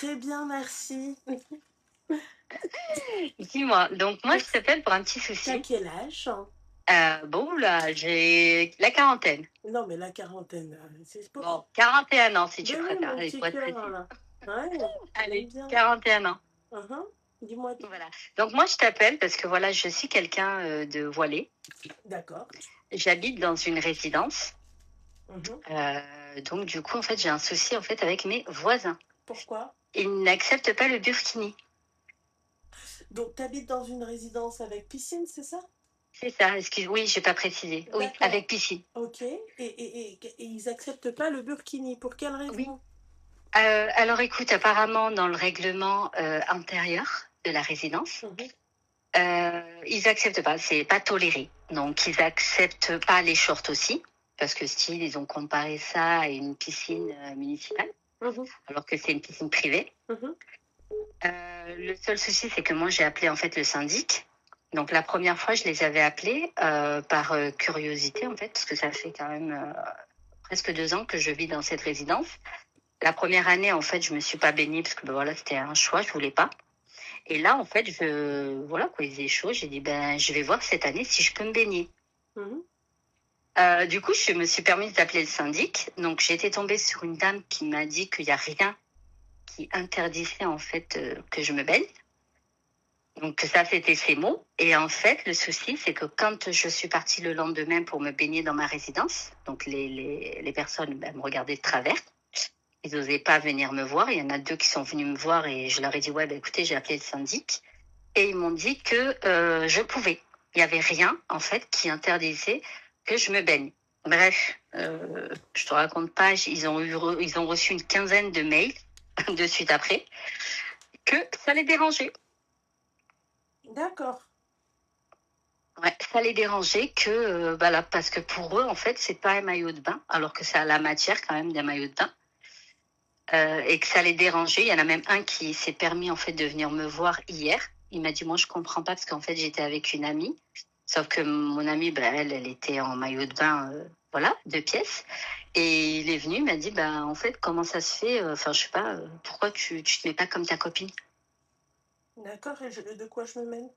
Très bien, merci. Dis-moi, donc moi je t'appelle pour un petit T'as souci. quel âge? Bon là, j'ai la quarantaine. Non, mais la quarantaine, c'est pas... Bon, 41 ans si tu Ben oui, préfères, mon allez, petit pour être cœur, précis. là. Ouais, j'aime Allez, bien. 41 ans. Uhum. Dis-moi tout. Voilà. Donc moi je t'appelle parce que voilà, je suis quelqu'un de voilé. D'accord. J'habite dans une résidence. Mhm. Donc du coup, en fait, j'ai un souci en fait avec mes voisins. Pourquoi? Ils n'acceptent pas le burkini. Donc, t'habites dans une résidence avec piscine, c'est ça? C'est ça, excuse, oui, j'ai pas précisé. Oui, avec D'accord. piscine. Ok. Et ils acceptent pas le burkini. Pour quelle Oui. raison? Alors écoute, apparemment dans le règlement intérieur de la résidence, Mhm. ils acceptent pas, c'est pas toléré. Donc ils acceptent pas les shorts aussi, parce que style, ils ont comparé ça à une piscine municipale, Mhm. alors que c'est une piscine privée. Mhm. Le seul souci, c'est que moi j'ai appelé en fait le syndic. Donc la première fois, je les avais appelés par curiosité en fait, parce que ça fait quand même presque 2 ans que je vis dans cette résidence. La première année, en fait, je me suis pas baignée parce que ben, voilà, c'était un choix, je voulais pas. Et là, en fait, voilà, quoi, il faisait chaud. J'ai dit, ben, je vais voir cette année si je peux me baigner. Mhm. Du coup, je me suis permise d'appeler le syndic. Donc, j'ai été tombée sur une dame qui m'a dit qu'il n'y a rien qui interdisait, en fait, que je me baigne. Donc, ça, c'était ses mots. Et en fait, le souci, c'est que quand je suis partie le lendemain pour me baigner dans ma résidence, donc les personnes ben, me regardaient de travers. Ils n'osaient pas venir me voir. Il y en a 2 qui sont venus me voir et je leur ai dit, ouais, ben, écoutez, j'ai appelé le syndic. Et ils m'ont dit que je pouvais. Il n'y avait rien, en fait, qui interdisait que je me baigne. Bref, je te raconte pas, ils ont reçu une quinzaine de mails de suite après que ça les dérangeait. D'accord. Ouais, ça les dérangeait que, bah là, parce que pour eux, en fait, c'est pas un maillot de bain, alors que ça a la matière quand même d'un maillot de bain. Et que ça les dérangeait. Il y en a même un qui s'est permis en fait de venir me voir hier. Il m'a dit moi je comprends pas parce qu'en fait j'étais avec une amie, sauf que mon amie ben, elle était en maillot de bain, voilà, 2 pièces. Et il est venu, il m'a dit ben en fait comment ça se fait, enfin je sais pas, pourquoi tu te mets pas comme ta copine. D'accord. Et de quoi je me mêle?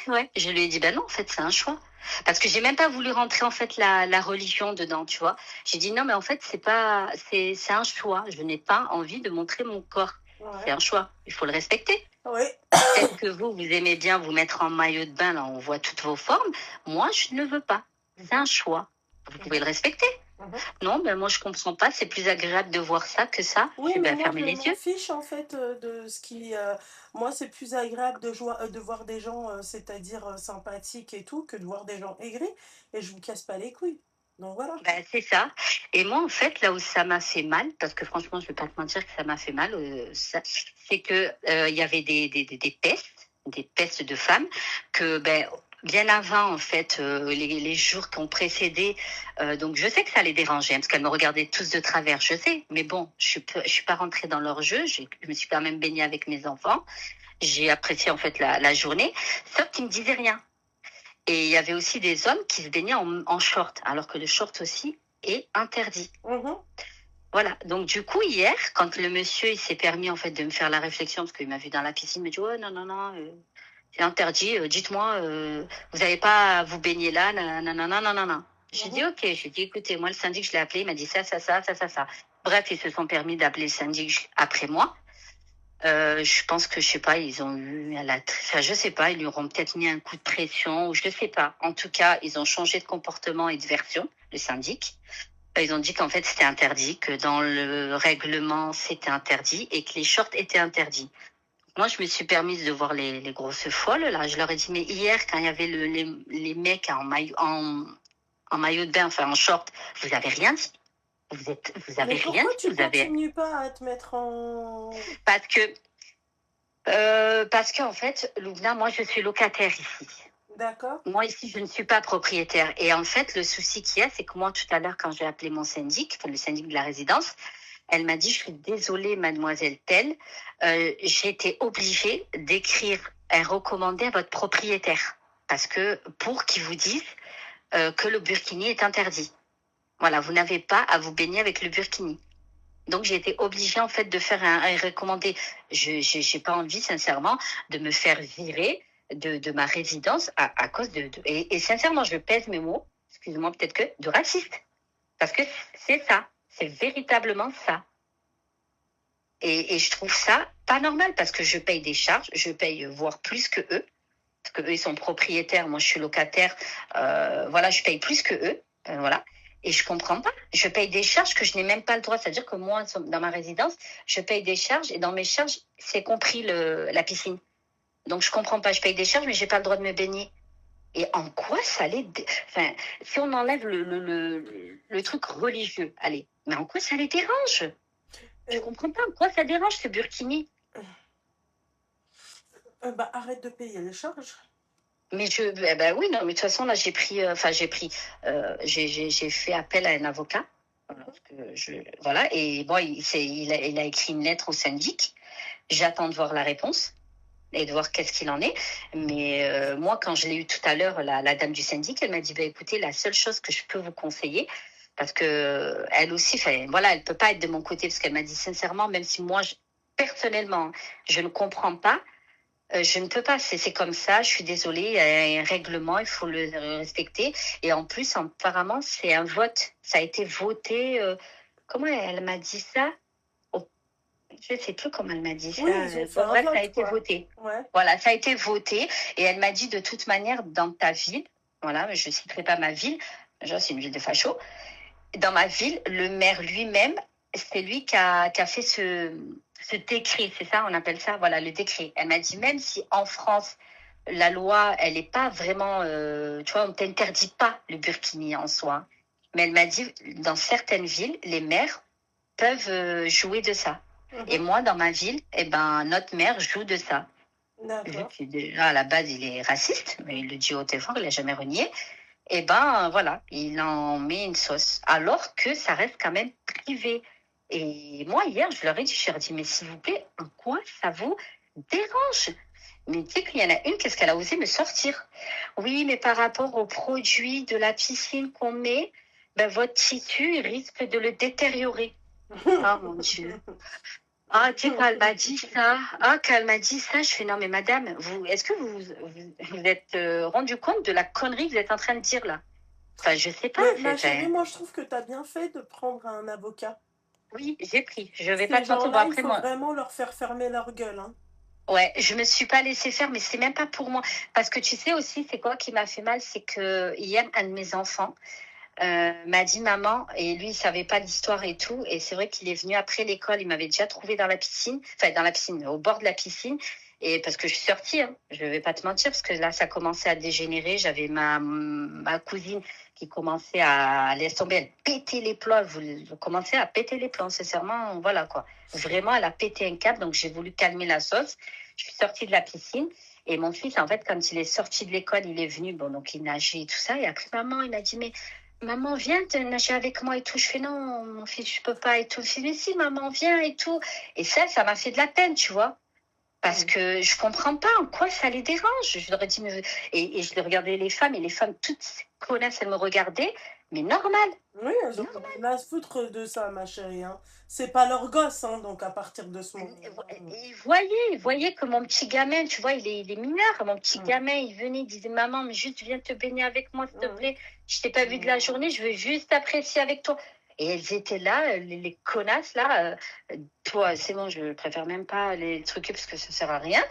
Ouais. Je lui ai dit ben non en fait c'est un choix parce que j'ai même pas voulu rentrer en fait la religion dedans, tu vois. J'ai dit non mais en fait c'est un choix. Je n'ai pas envie de montrer mon corps. C'est Ouais. un choix. Il faut le respecter. Oui. Peut-être que vous aimez bien vous mettre en maillot de bain, là, on voit toutes vos formes. Moi, je ne veux pas. C'est un choix. Vous pouvez le respecter. Mhm. Non, ben moi, je comprends pas. C'est plus agréable de voir ça que ça. Oui, Je mais ben, moi, fermez je les m'en yeux. fiche en fait de ce qui. Moi, c'est plus agréable de voir des gens, c'est-à-dire sympathiques et tout, que de voir des gens aigris. Et je vous casse pas les couilles. Donc voilà. Ben, c'est ça. Et moi, en fait, là où ça m'a fait mal, parce que franchement, je vais pas te mentir que ça m'a fait mal, c'est que il y avait des pestes de femmes, que ben bien avant, en fait, les jours qui ont précédé, donc je sais que ça les dérangeait, hein, parce qu'elles me regardaient tous de travers, je sais, mais bon, je suis pas rentrée dans leur jeu, je me suis quand même baignée avec mes enfants, j'ai apprécié en fait la journée, sauf qu'ils me disaient rien. Et il y avait aussi des hommes qui se baignaient en short, alors que le short aussi est interdit. Mhm. Voilà. Donc du coup hier, quand le monsieur il s'est permis en fait de me faire la réflexion parce qu'il m'a vu dans la piscine, il me dit ouais non non non, c'est interdit. Dites-moi, vous n'avez pas à vous baigner là, non non non non non non. J'ai dit Mhm. ok. J'ai dit écoutez, moi le syndic je l'ai appelé, il m'a dit ça ça ça ça ça ça. Bref, ils se sont permis d'appeler le syndic après moi. Je pense que je sais pas, ils ont eu enfin, je sais pas, ils lui auront peut-être mis un coup de pression ou je sais pas. En tout cas, ils ont changé de comportement et de version, le syndic. Ils ont dit qu'en fait c'était interdit, que dans le règlement c'était interdit et que les shorts étaient interdits. Moi, je me suis permise de voir les grosses folles là. Je leur ai dit mais hier quand il y avait les mecs en maillot de bain, enfin en short, vous avez rien dit. Vous avez Mais rien pourquoi dit. tu Vous avez continues pas à te mettre en... parce que en fait, Loubna, moi je suis locataire ici. D'accord? Moi ici, je ne suis pas propriétaire. Et en fait, le souci qu'il y a, c'est que moi tout à l'heure, quand j'ai appelé mon syndic, enfin, le syndic de la résidence, elle m'a dit, je suis désolée, mademoiselle telle, j'ai été obligée d'écrire un recommandé à votre propriétaire. Parce que pour qu'il vous dise que le burkini est interdit. Voilà, vous n'avez pas à vous baigner avec le burkini. Donc, j'ai été obligée, en fait, de faire un recommandé. J'ai pas envie, sincèrement, de me faire virer de ma résidence à cause et sincèrement, je pèse mes mots, excuse-moi, peut-être que, de raciste. Parce que c'est ça. C'est véritablement ça. Et je trouve ça pas normal parce que je paye des charges, je paye voire plus que eux, parce que eux ils sont propriétaires, moi je suis locataire, voilà, je paye plus que eux, voilà. Et je comprends pas. Je paye des charges que je n'ai même pas le droit. C'est-à-dire que moi, dans ma résidence, je paye des charges et dans mes charges, c'est compris la piscine. Donc je comprends pas. Je paye des charges, mais j'ai pas le droit de me baigner. Et en quoi ça les... Enfin, si on enlève le truc religieux, allez, mais en quoi ça les dérange? Je comprends pas en quoi ça dérange ce burkini. Bah, arrête de payer les charges. Mais oui, non, mais de toute façon, là, j'ai fait appel à un avocat. Parce que voilà, et bon, il a écrit une lettre au syndic. J'attends de voir la réponse et de voir qu'est-ce qu'il en est. Mais moi, quand je l'ai eu tout à l'heure, la dame du syndic, elle m'a dit, bah, écoutez, la seule chose que je peux vous conseiller, parce que elle aussi, voilà, elle peut pas être de mon côté, parce qu'elle m'a dit sincèrement, même si moi, personnellement, je ne comprends pas, je ne peux pas, c'est comme ça, je suis désolée, il y a un règlement, il faut le respecter. Et en plus, apparemment, c'est un vote. Ça a été voté. Comment elle m'a dit ça? Oh, je ne sais plus comment elle m'a dit ça. Oui, ils ont fait un bref, vote, ça a été quoi. voté. Ouais. Voilà, ça a été voté. Et elle m'a dit, de toute manière, dans ta ville, voilà, je ne citerai pas ma ville, genre, c'est une ville de fachos. Dans ma ville, le maire lui-même, c'est lui qui a fait ce décret, c'est ça, on appelle ça, voilà, le décret. Elle m'a dit, même si en France, la loi, elle n'est pas vraiment, tu vois, on ne t'interdit pas le burkini en soi. Mais elle m'a dit, dans certaines villes, les maires peuvent jouer de ça. Et moi, dans ma ville, eh ben, notre maire joue de ça. Vu que déjà, à la base, il est raciste, mais il le dit haut et fort, il n'a jamais renié. Et ben voilà, il en met une sauce. Alors que ça reste quand même privé. Et moi, hier, je leur ai dit, je leur ai dit, mais s'il vous plaît, en quoi ça vous dérange? Mais tu sais qu'il y en a une, qu'est-ce qu'elle a osé me sortir? Oui, mais par rapport aux produits de la piscine qu'on met, ben, votre tissu il risque de le détériorer. Oh mon Dieu. Ah, tu sais, quand elle m'a dit ça, je fais non, mais madame, est-ce que vous êtes rendu compte de la connerie que vous êtes en train de dire là? Enfin, je sais pas. Mais ma chérie, moi je trouve que tu as bien fait de prendre un avocat. Oui, j'ai pris. Je vais pas Ces te mentir. Bon, gens-là, il après, faut moi, vraiment leur faire fermer leur gueule. Hein. ouais, je me suis pas laissée faire, mais c'est même pas pour moi. Parce que tu sais aussi, c'est quoi qui m'a fait mal, c'est que hier, un de mes enfants m'a dit maman, et lui, il savait pas l'histoire et tout, et c'est vrai qu'il est venu après l'école, il m'avait déjà trouvé dans la piscine, au bord de la piscine, et parce que je suis sortie, hein, je vais pas te mentir, parce que là, ça commençait à dégénérer, j'avais ma cousine qui commençait à laisser tomber, elle pétait les plombs, elle commençait à péter les plombs, sincèrement, voilà quoi. Vraiment, elle a pété un câble, donc j'ai voulu calmer la sauce. Je suis sortie de la piscine, et mon fils, en fait, quand il est sorti de l'école, il est venu, bon, donc il nageait et tout ça, et après maman, il m'a dit, mais maman, viens te nager avec moi et tout. Je fais non, mon fils, je peux pas et tout. Je fais mais si, maman, viens et tout. Et ça m'a fait de la peine, tu vois. Parce que je comprends pas en quoi ça les dérange. Je leur ai dit, et je regardais les femmes, et les femmes, toutes ces connasses, elles me regardaient. Mais normal. Oui, elles ont rien à se foutre de ça, ma chérie. Hein. C'est pas leur gosse, hein, donc à partir de ce moment. Et voyez que mon petit gamin, tu vois, il est mineur. Mon petit gamin, il venait, il disait, maman, mais juste viens te baigner avec moi, s'il te plaît. Je t'ai pas vu de la journée, je veux juste apprécier avec toi. Et elles étaient là, les connasses, là. Toi, c'est bon, je préfère même pas les trucs parce que ça sert à rien.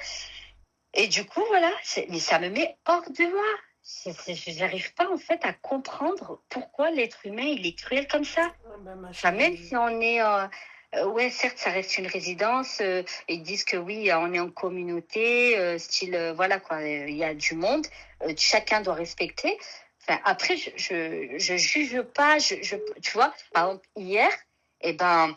Et du coup, voilà, mais ça me met hors de moi. Je n'arrive pas, en fait, à comprendre pourquoi l'être humain, il est cruel comme ça. Enfin, même si on est... ouais, certes, ça reste une résidence. Ils disent que oui, on est en communauté, style, voilà quoi, il y a du monde. Chacun doit respecter. Enfin, après, je juge pas. Tu vois, par exemple, hier, eh ben,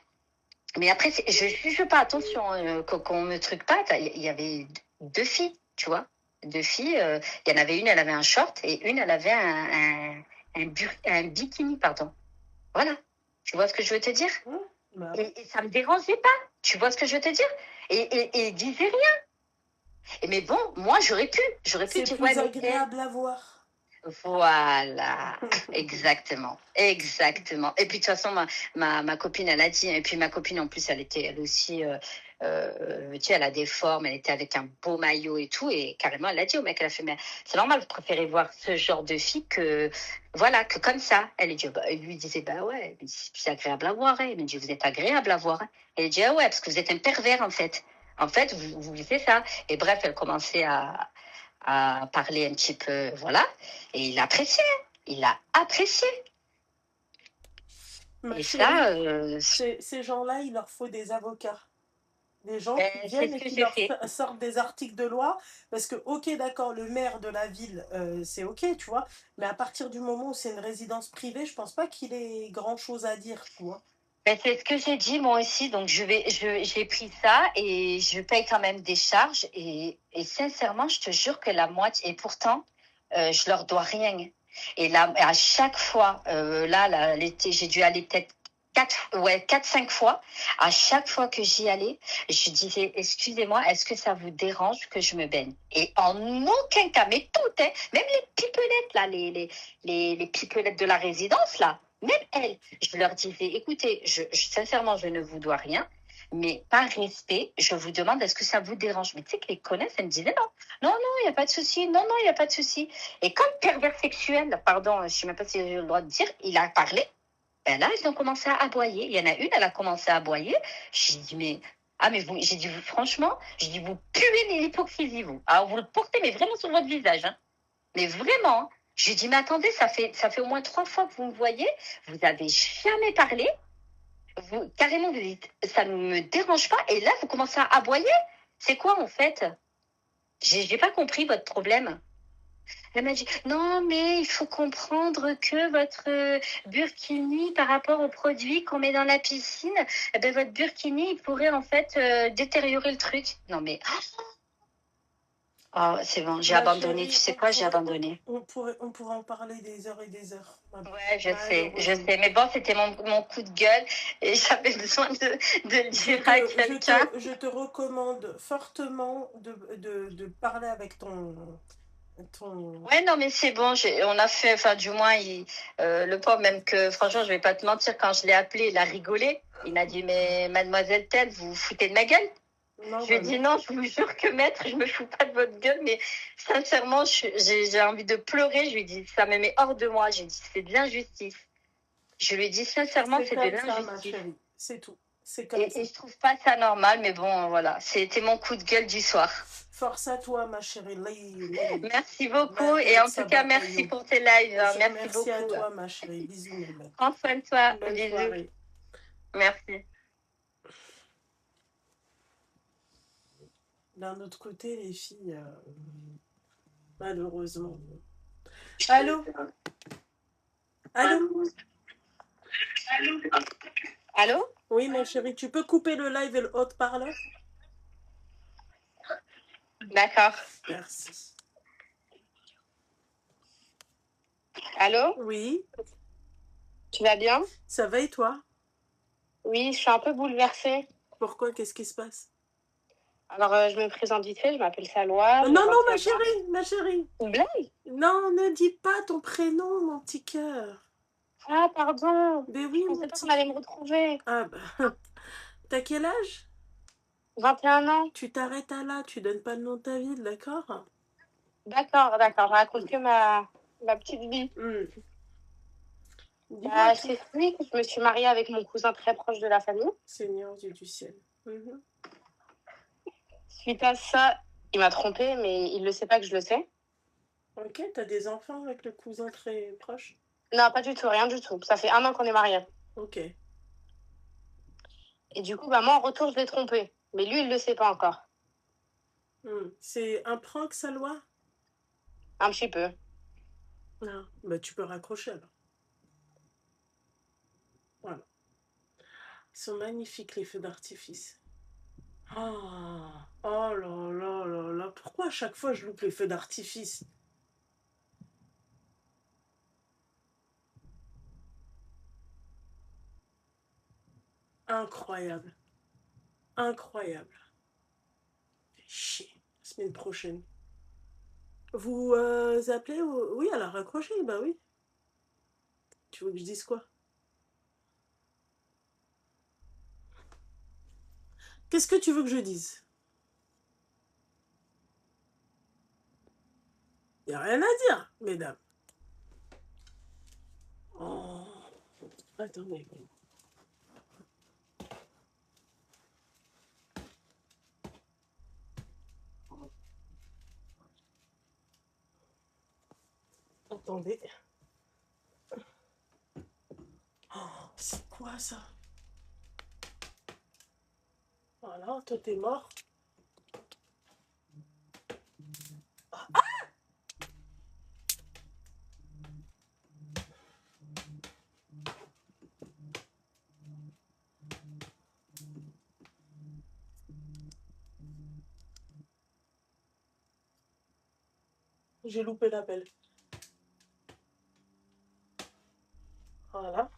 mais après, je juge pas. Attention, qu'on me truque pas. Il y avait deux filles, tu vois, deux filles. Il y en avait une, elle avait un short et une, elle avait un bikini, pardon. Voilà. Tu vois ce que je veux te dire? Et ça me dérangeait pas. Tu vois ce que je veux te dire? Et il disait rien. Mais bon, moi, j'aurais pu C'est dire, plus agréable à voir. Voilà, exactement, exactement. Et puis de toute façon, ma copine, elle a dit, et puis ma copine en plus, elle aussi, tu sais, elle a des formes, elle était avec un beau maillot et tout, et carrément, elle a dit au mec, elle a fait, mais c'est normal, vous préférez voir ce genre de fille que, voilà, que comme ça. Il lui disait, bah ouais, il dit, c'est agréable à voir, hein. Il me dit, vous êtes agréable à voir, hein. Elle dit, ah ouais, parce que vous êtes un pervers en fait. En fait, vous c'est ça. Et bref, elle commençait à parler un petit peu, voilà. Et il appréciait, il a apprécié. Ma Et chérie, ça, ces gens-là, il leur faut des avocats. Des gens qui c'est viennent ce et que qui j'ai leur fait. sortent des articles de loi. Parce que, ok, d'accord, le maire de la ville, c'est ok, tu vois. Mais à partir du moment où c'est une résidence privée, je pense pas qu'il ait grand-chose à dire, tu vois. Ben, c'est ce que j'ai dit moi aussi, donc j'ai pris ça et je paye quand même des charges et sincèrement, je te jure que la moitié, et pourtant, je leur dois rien. Et là, à chaque fois, là, l'été, j'ai dû aller peut-être quatre, cinq fois. À chaque fois que j'y allais, je disais, excusez-moi, est-ce que ça vous dérange que je me baigne? Et en aucun cas, mais tout, hein, même les pipelettes, là, les pipelettes de la résidence, là, même elles, je leur disais, écoutez, sincèrement, je ne vous dois rien, mais par respect, je vous demande, est-ce que ça vous dérange? Mais tu sais que les connaissent, elles me disaient non, non, non, il n'y a pas de souci, non, non, il n'y a pas de souci. Et comme pervers sexuel, pardon, je ne sais même pas si j'ai le droit de dire, il a parlé, ben là, ils ont commencé à aboyer. Il y en a une, elle a commencé à aboyer. J'ai dit, mais, ah, mais vous, j'ai dit, vous, franchement, j'ai dit, vous puez l'hypocrisie, vous. Alors, vous le portez, mais vraiment sur votre visage, hein. Mais vraiment, je lui dis, mais attendez, ça fait au moins 3 fois que vous me voyez, vous n'avez jamais parlé, vous, carrément, vous dites, ça ne me dérange pas, et là, vous commencez à aboyer. C'est quoi, en fait? J'ai pas compris votre problème. Elle m'a dit, non, mais il faut comprendre que votre burkini, par rapport aux produits qu'on met dans la piscine, eh ben, votre burkini, il pourrait en fait détériorer le truc. Non, mais, oh, c'est bon, j'ai Ma abandonné. Tu chérie, sais quoi, j'ai abandonné. on pourrait en parler des heures et des heures. Ouais, je Malheureusement. sais. Mais bon, c'était mon coup de gueule et j'avais besoin de le dire à quelqu'un. Je te recommande fortement de parler avec ton... Ouais, non, mais c'est bon, on a fait, enfin, du moins, le pauvre, même que, franchement, je vais pas te mentir, quand je l'ai appelé, il a rigolé. Il m'a dit, mais mademoiselle telle, vous vous foutez de ma gueule? Non, Je lui ai bah dit, non. non, je vous jure que maître, je me fous pas de votre gueule, mais sincèrement, j'ai envie de pleurer. Je lui ai dit, ça me met hors de moi. J'ai dit, c'est de l'injustice. Je lui ai dit, sincèrement, C'est c'est de comme ça, ma l'injustice. chérie. C'est tout. C'est comme ça. Et je trouve pas ça normal, mais bon, voilà. C'était mon coup de gueule du soir. Force à toi, ma chérie. Merci beaucoup. Et Avec en tout sa cas, merci bataillon. pour tes lives, hein. Merci Merci à beaucoup. toi, ma chérie. Bisous, mes belles. Prends soin de toi. Bonne Bisous. soirée. Merci. D'un autre côté, les filles, malheureusement. Allô? Allô? Allô? Oui, mon chéri, tu peux couper le live et le haut-parleur? D'accord. Merci. Allô? Oui, Tu vas bien? ça va et toi? Oui, je suis un peu bouleversée. Pourquoi? Qu'est-ce qui se passe? Alors, je me présente vite fait, je m'appelle Salwa, Non, j'ai non, 21 ma ans. chérie, ma chérie. Une blague? Non, ne dis pas ton prénom, mon petit cœur. Ah, pardon. Mais Je oui, mon pensais pas qu'on petit allait cœur. me retrouver. Ah bah, t'as quel âge? 21 ans. Tu t'arrêtes à là, tu donnes pas le nom de ta ville, d'accord? D'accord, d'accord. Je raconte que ma petite vie. Dis-moi Je tout. t'explique, je me suis mariée avec mon cousin très proche de la famille. Seigneur Dieu du ciel. Mhm. Suite à ça, il m'a trompée, mais il ne le sait pas que je le sais. Ok, t'as des enfants avec le cousin très proche? Non, pas du tout, rien du tout. Ça fait 1 an qu'on est mariés. Ok. Et du coup, bah, moi, en retour, je l'ai trompé. Mais lui, il ne le sait pas encore. C'est un prank, sa loi? Un petit peu. Non. Bah, tu peux raccrocher alors. Voilà. Ils sont magnifiques, les feux d'artifice. Oh, oh là là là là. Pourquoi à chaque fois je loupe les feux d'artifice? Incroyable. Incroyable. Chier. Semaine prochaine. Vous appelez oui, elle a raccroché, bah oui. Tu veux que je dise quoi? Qu'est-ce que tu veux que je dise? Y a rien à dire, mesdames. Oh, attendez. Attendez. Oh, c'est quoi ça? Voilà, toi t'es mort. J'ai loupé l'appel. Voilà.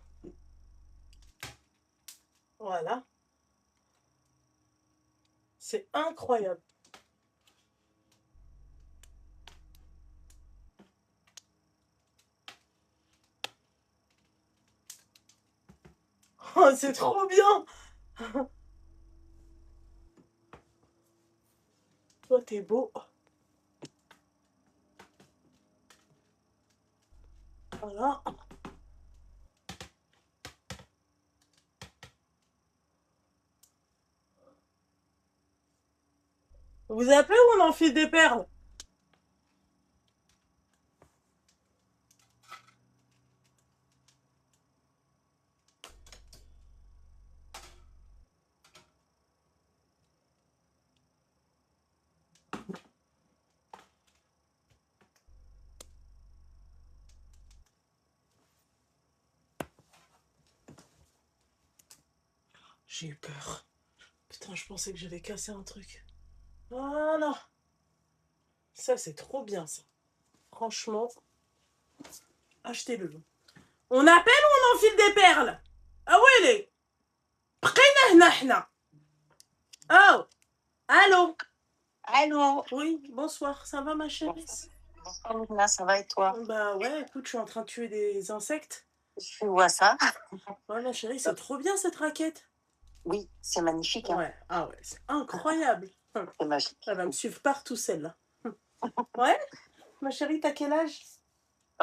Voilà. C'est incroyable. Oh, c'est trop bien. Toi, t'es beau. Voilà. Vous appelez ou on enfile des perles? J'ai eu peur. Putain, je pensais que j'avais cassé un truc. Voilà. Ça, c'est trop bien, ça. Franchement, achetez-le. On appelle ou on enfile des perles? Ah ouais, les. Oh, allô? Allô? Oui, bonsoir. Ça va, ma chérie? Bonsoir Luna, ça va et toi? Bah ouais, écoute, je suis en train de tuer des insectes. Tu vois ça? Ouais, ma chérie, c'est trop bien cette raquette. Oui, c'est magnifique, hein? Ouais, ah ouais, c'est incroyable. C'est magique. Elle va me suivre partout, celle-là. Ouais, ma chérie, t'as quel âge?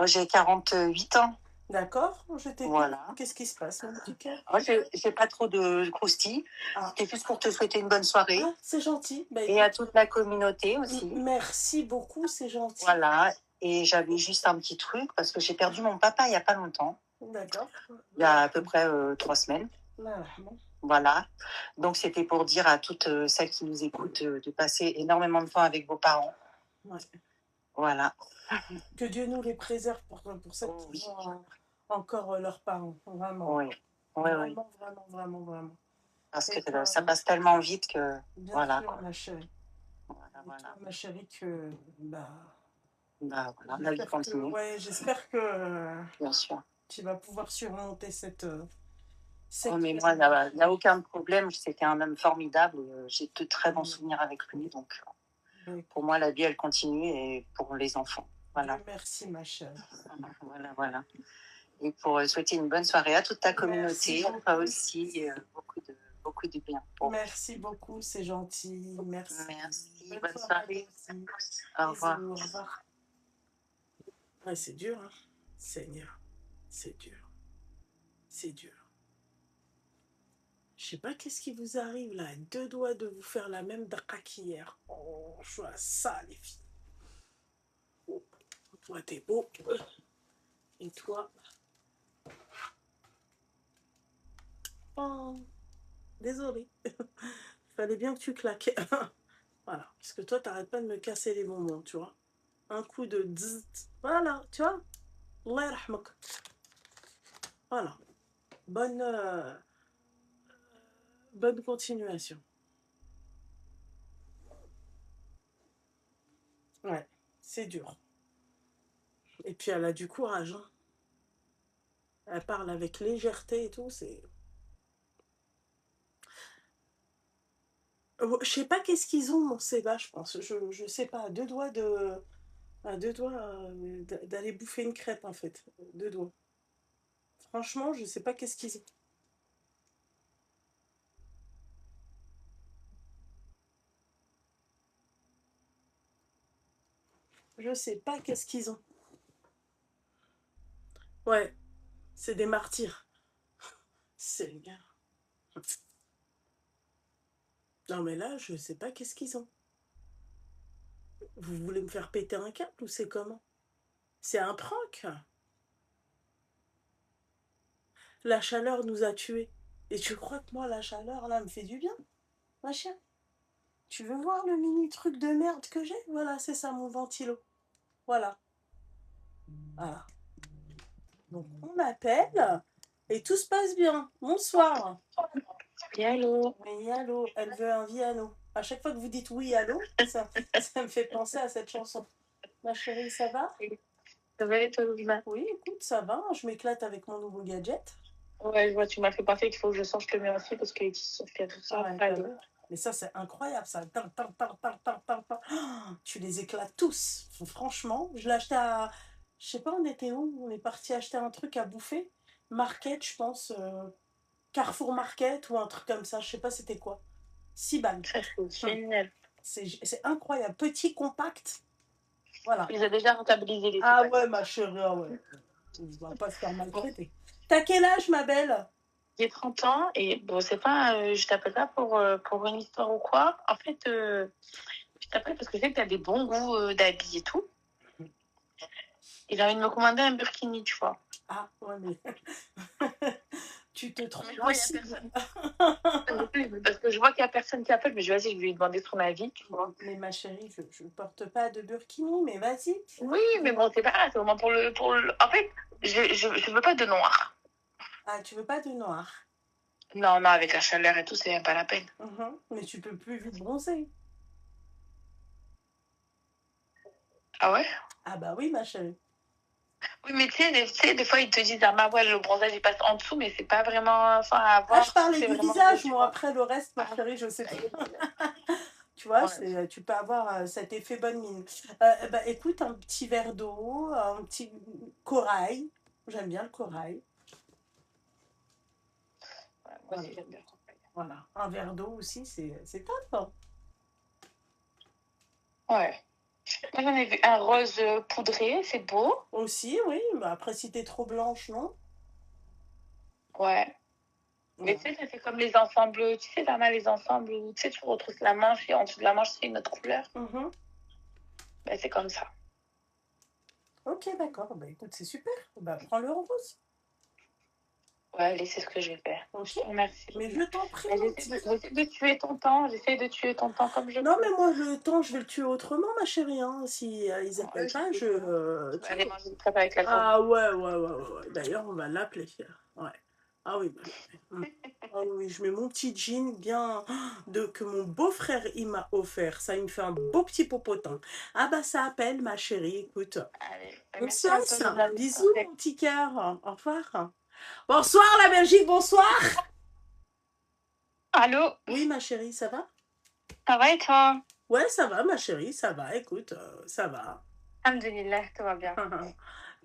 J'ai 48 ans. D'accord, je t'écoute. Voilà. Qu'est-ce qui se passe, mon petit cœur? Moi, j'ai pas trop de croustilles. Ah, C'était juste pour te souhaiter une bonne soirée. ah, c'est gentil. Bah, Et à toute la communauté aussi. merci beaucoup, c'est gentil. Voilà. Et j'avais juste un petit truc parce que j'ai perdu mon papa il n'y a pas longtemps. D'accord. Il y a à peu près 3 semaines. Là, Voilà. Donc, c'était pour dire à toutes celles qui nous écoutent de passer énormément de temps avec vos parents. ouais. Voilà. Que Dieu nous les préserve pour celles Oh, oui. qui ont encore leurs parents. Vraiment. Oui. Oui, oui. Vraiment, vraiment, vraiment, vraiment. Parce Et que toi, ça passe tellement vite que. bien Voilà. sûr, ma chérie. Voilà, Et voilà. toi, ma chérie, que bah, Bah, voilà, la vie j'espère que, continue, ouais, j'espère que bien sûr. tu vas pouvoir surmonter cette, Oh, mais période. moi, il n'y a aucun problème. C'était un homme formidable. J'ai de très bons Mm. souvenirs avec lui. Donc, Oui. pour moi, la vie, elle continue et pour les enfants. Voilà. Dieu merci, ma chérie. Voilà, voilà. Et pour souhaiter une bonne soirée à toute ta communauté, Merci toi beaucoup. aussi, beaucoup de bien. Bon. Merci beaucoup, c'est gentil. Merci. Merci, Bonne bonne soirée soirée. aussi. Au revoir. Bisous, au revoir. Ouais, c'est dur, hein. Seigneur, c'est dur. C'est dur. Je sais pas qu'est-ce qui vous arrive là, à deux doigts de vous faire la même draka qu'hier. Oh, je suis à ça, les filles. Oh, toi, t'es beau. Et toi? Oh, désolé. Fallait bien que tu claques. Voilà. Parce que toi, t'arrêtes pas de me casser les bonbons, tu vois. Un coup de zzz. Voilà, tu vois. Allah yarhamok. Voilà. Bonne, bonne continuation. Ouais, c'est dur. Et puis elle a du courage, hein. Elle parle avec légèreté et tout, c'est. Je sais pas qu'est-ce qu'ils ont, ces vaches, je pense. Je sais pas, à deux doigts de À deux doigts d'aller bouffer une crêpe, en fait. Deux doigts. Franchement, je sais pas qu'est-ce qu'ils ont. Je sais pas qu'est-ce qu'ils ont. Ouais, c'est des martyrs. Seigneur. Non, mais là, je sais pas qu'est-ce qu'ils ont. Vous voulez me faire péter un câble ou c'est comment? C'est un prank? La chaleur nous a tués. Et tu crois que moi, la chaleur, là, me fait du bien, ma chère? Tu veux voir le mini truc de merde que j'ai? Voilà, c'est ça, mon ventilo. Voilà. Voilà. Donc, on m'appelle et tout se passe bien. Bonsoir. Oui, allô? Oui, allô. Elle veut un Viano. À chaque fois que vous dites oui, allô, ça me fait penser à cette chanson. Ma chérie, ça va? Ça va et toi, Louisa? Oui, écoute, ça va. Je m'éclate avec mon nouveau gadget. Ouais, je vois, tu m'as fait penser qu'il faut que je sorte le mien aussi parce qu'il fait tout ça. Ouais, Allez. mais ça, c'est incroyable, ça. Tin, tin, tin, tin, tin, tin, tin. Oh, tu les éclates tous. Franchement, je l'ai acheté à. Je sais pas, on était où? On est parti acheter un truc à bouffer. Market, je pense. Carrefour Market ou un truc comme ça. Je sais pas c'était quoi. 6 balles. Ça, c'est génial. C'est incroyable. Petit, compact. Voilà. Tu les as déjà rentabilisés, les Ah trucs. ouais, ma chérie, ah ouais. On va pas se faire maltraiter. T'as quel âge, ma belle? J'ai 30 ans et bon, c'est pas, je t'appelle pas pour une histoire ou quoi. En fait, je t'appelle parce que je sais que tu as des bons goûts d'habits et tout. Et j'ai envie de me commander un burkini, tu vois. Ah, ouais, mais. Tu te trompes Mais je vois, il y a aussi. personne. Parce que je vois qu'il y a personne qui appelle, mais je vais, vas-y, je vais lui demander son avis, tu vois. Mais ma chérie, je ne porte pas de burkini, mais vas-y. Oui, mais bon, c'est pas grave, c'est vraiment En fait, je veux pas de noir. Ah, tu veux pas de noir? Non, non, avec la chaleur et tout, c'est même pas la peine. Mais tu peux plus vite bronzer. Ah ouais? Ah bah oui, ma chérie. Oui, mais tu sais, des fois, ils te disent, ah bah ouais, le bronzage, il passe en dessous, mais c'est pas vraiment, enfin, à Ah, voir je si parlais c'est du vraiment visage, beau, tu moi. vois. Après, le reste, ma Ah, chérie, je sais pas. Tu vois, ouais. tu peux avoir cet effet bonne mine. Bah écoute, un petit verre d'eau, un petit corail. J'aime bien le corail. Ouais, moi Voilà. aussi, j'aime bien. Voilà. Un verre d'eau aussi, c'est top, hein. Ouais. Moi, j'en ai vu un rose poudré, c'est beau. Aussi, oui. Bah après, si t'es trop blanche, non? Ouais. Mais Voilà. tu sais, ça fait comme les ensembles, tu sais, t'en as les ensembles où tu sais, tu retrousses la manche et en dessous de la manche, c'est une autre couleur. Ben, c'est comme ça. Ok, d'accord. Bah écoute, c'est super. Bah prends le rose. Ouais, allez, c'est ce que je vais faire. Ok. Je te remercie. Mais je t'en prie, Mais mon petit. j'essaie de tuer ton temps. J'essaie de tuer ton temps comme je Non, peux. mais moi, le temps, je vais le tuer autrement, ma chérie, hein. Si ils appellent pas, Tu vas tiens. aller manger une crêpe avec la Ah gourmande. ouais, ouais, ouais, ouais, ouais. D'ailleurs, on va l'appeler. Ouais. Ah oui, ma chérie. Ah oui, je mets mon petit jean bien que mon beau-frère il m'a offert. Ça, il me fait un beau petit popotin. Ah bah ça appelle, ma chérie. Écoute, Allez, on se merci à toi, laisse. Lisa. Bisous, mon petit cœur. Au revoir. Bonsoir, la Belgique, bonsoir. Allô, Oui, ma chérie, ça va? ça va et toi? Ouais, ça va, ma chérie, ça va. Écoute, ça va. Alhamdulillah, tout va bien.